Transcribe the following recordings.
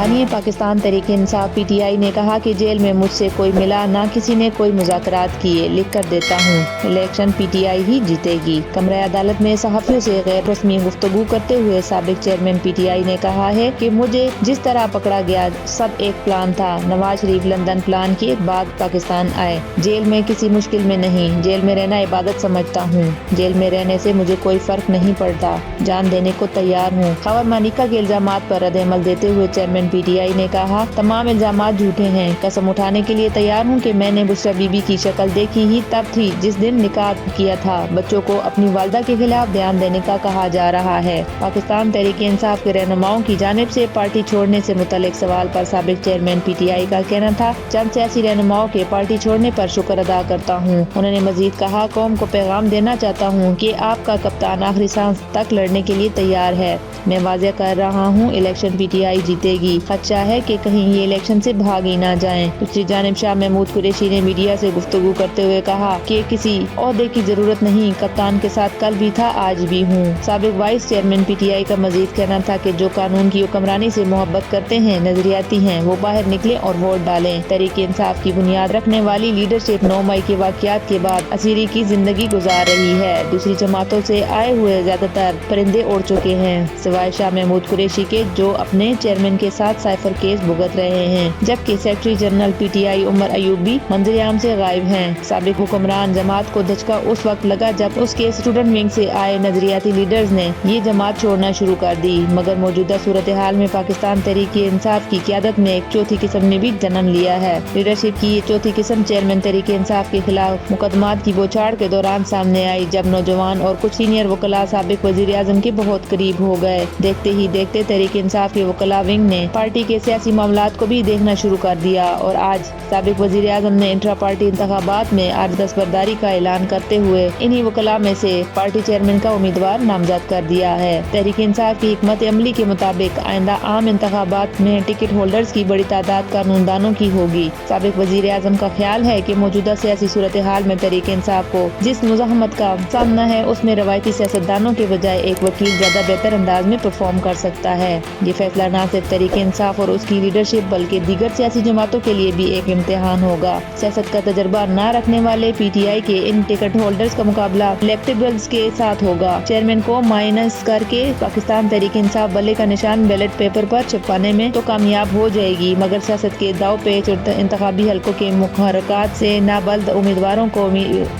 بانی پاکستان تحریک انصاف پی ٹی آئی نے کہا کہ جیل میں مجھ سے کوئی ملا نہ کسی نے کوئی مذاکرات کیے، لکھ کر دیتا ہوں، الیکشن پی ٹی آئی ہی جیتے گی۔ کمرہ عدالت میں صحافیوں سے غیر رسمی گفتگو کرتے ہوئے سابق چیئرمین پی ٹی آئی نے کہا ہے کہ مجھے جس طرح پکڑا گیا سب ایک پلان تھا۔ نواز شریف لندن پلان کے بعد پاکستان آئے، جیل میں کسی مشکل میں نہیں، جیل میں رہنا عبادت سمجھتا ہوں، جیل میں رہنے سے مجھے کوئی فرق نہیں پڑتا، جان دینے کو تیار ہوں۔ خاور مانیکا کے الزامات پر رد عمل دیتے ہوئے چیئرمین پی ٹی آئی نے کہا، تمام الزامات جھوٹے ہیں، قسم اٹھانے کے لیے تیار ہوں کہ میں نے بشرا بی بی کی شکل دیکھی ہی تب تھی جس دن نکاح کیا تھا۔ بچوں کو اپنی والدہ کے خلاف بیان دینے کا کہا جا رہا ہے۔ پاکستان تحریک انصاف کے رہنماؤں کی جانب سے پارٹی چھوڑنے سے متعلق سوال پر سابق چیئرمین پی ٹی آئی کا کہنا تھا، چند سیاسی رہنماؤں کے پارٹی چھوڑنے پر شکر ادا کرتا ہوں۔ انہوں نے مزید کہا، قوم کو پیغام دینا چاہتا ہوں کہ آپ کا کپتان آخری سانس تک لڑنے کے لیے تیار ہے۔ میں واضح کر رہا ہوں، الیکشن پی ٹی آئی جیتے گی۔ خدشہ ہے کہ کہیں یہ الیکشن سے بھاگ ہی نہ جائیں۔ دوسری جانب شاہ محمود قریشی نے میڈیا سے گفتگو کرتے ہوئے کہا کہ کسی عہدے کی ضرورت نہیں، کپتان کے ساتھ کل بھی تھا، آج بھی ہوں۔ سابق وائس چیئرمین پی ٹی آئی کا مزید کہنا تھا کہ جو قانون کی حکمرانی سے محبت کرتے ہیں، نظریاتی ہیں، وہ باہر نکلیں اور ووٹ ڈالیں۔ تحریک انصاف کی بنیاد رکھنے والی لیڈرشپ 9 مئی کے واقعات کے بعد اسیری کی زندگی گزار رہی ہے۔ دوسری جماعتوں سے آئے ہوئے زیادہ تر پرندے اڑ چکے ہیں، سوائے شاہ محمود قریشی کے جو اپنے چیئرمین کے ساتھ سائفر کیس بھگت رہے ہیں، جبکہ سیکرٹری جنرل پی ٹی آئی عمر ایوب بھی منظر عام سے غائب ہیں۔ سابق حکمران جماعت کو دھچکا اس وقت لگا جب اس کے اسٹوڈنٹ ونگ سے آئے نظریاتی لیڈرز نے یہ جماعت چھوڑنا شروع کر دی، مگر موجودہ صورتحال میں پاکستان تحریک انصاف کی قیادت میں ایک چوتھی قسم نے بھی جنم لیا ہے۔ لیڈرشپ کی یہ چوتھی قسم چیئرمین تحریک انصاف کے خلاف مقدمات کی بوچھاڑ کے دوران سامنے آئی، جب نوجوان اور کچھ سینئر وکلاء سابق وزیر اعظم کے بہت قریب ہو گئے۔ دیکھتے ہی دیکھتے تحریک انصاف کے وکلاء ونگ نے پارٹی کے سیاسی معاملات کو بھی دیکھنا شروع کر دیا اور آج سابق وزیر اعظم نے انٹرا پارٹی انتخابات میں عارض دستبرداری کا اعلان کرتے ہوئے انہی وکلاء میں سے پارٹی چیئرمین کا امیدوار نامزد کر دیا ہے۔ تحریک انصاف کی حکمت عملی کے مطابق آئندہ عام انتخابات میں ٹکٹ ہولڈرز کی بڑی تعداد قانون دانوں کی ہوگی۔ سابق وزیر اعظم کا خیال ہے کہ موجودہ سیاسی صورتحال میں تحریک انصاف کو جس مزاحمت کا سامنا ہے، اس میں روایتی سیاستدانوں کے بجائے ایک وکیل زیادہ بہتر انداز میں پرفارم کر سکتا ہے۔ یہ فیصلہ نہ صرف تحریک انصاف اور اس کی لیڈرشپ بلکہ دیگر سیاسی جماعتوں کے لیے بھی ایک امتحان ہوگا۔ سیاست کا تجربہ نہ رکھنے والے پی ٹی آئی کے ان ٹکٹ ہولڈرز کا مقابلہ الیکٹیبلز کے ساتھ ہوگا۔ چیئرمین کو مائنس کر کے پاکستان تحریک انصاف بلے کا نشان بیلٹ پیپر پر چھپوانے میں تو کامیاب ہو جائے گی، مگر سیاست کے داؤ پیچ اور انتخابی حلقوں کے محرکات سے نابلد امیدواروں کو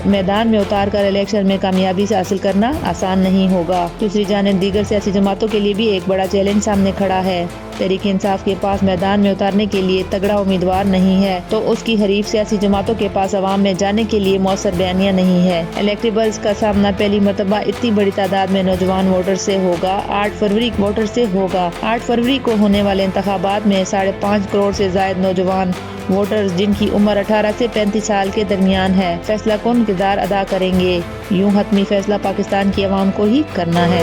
میدان میں اتار کر الیکشن میں کامیابی حاصل کرنا آسان نہیں ہوگا۔ دوسری جانب دیگر سیاسی جماعتوں کے لیے بھی ایک بڑا چیلنج سامنے کھڑا ہے۔ تحریک انصاف کے پاس میدان میں اتارنے کے لیے تگڑا امیدوار نہیں ہے تو اس کی حریف سیاسی جماعتوں کے پاس عوام میں جانے کے لیے مؤثر بیانیہ نہیں ہے۔ الیکٹیبلز کا سامنا پہلی مرتبہ اتنی بڑی تعداد میں نوجوان ووٹر سے ہوگا، 8 فروری ووٹر سے ہوگا۔ 8 فروری کو ہونے والے انتخابات میں 5.5 کروڑ سے زائد نوجوان ووٹرز جن کی عمر 18 سے 35 سال کے درمیان ہے، فیصلہ کن کردار ادا کریں گے۔ یوں حتمی فیصلہ پاکستان کی عوام کو ہی کرنا ہے۔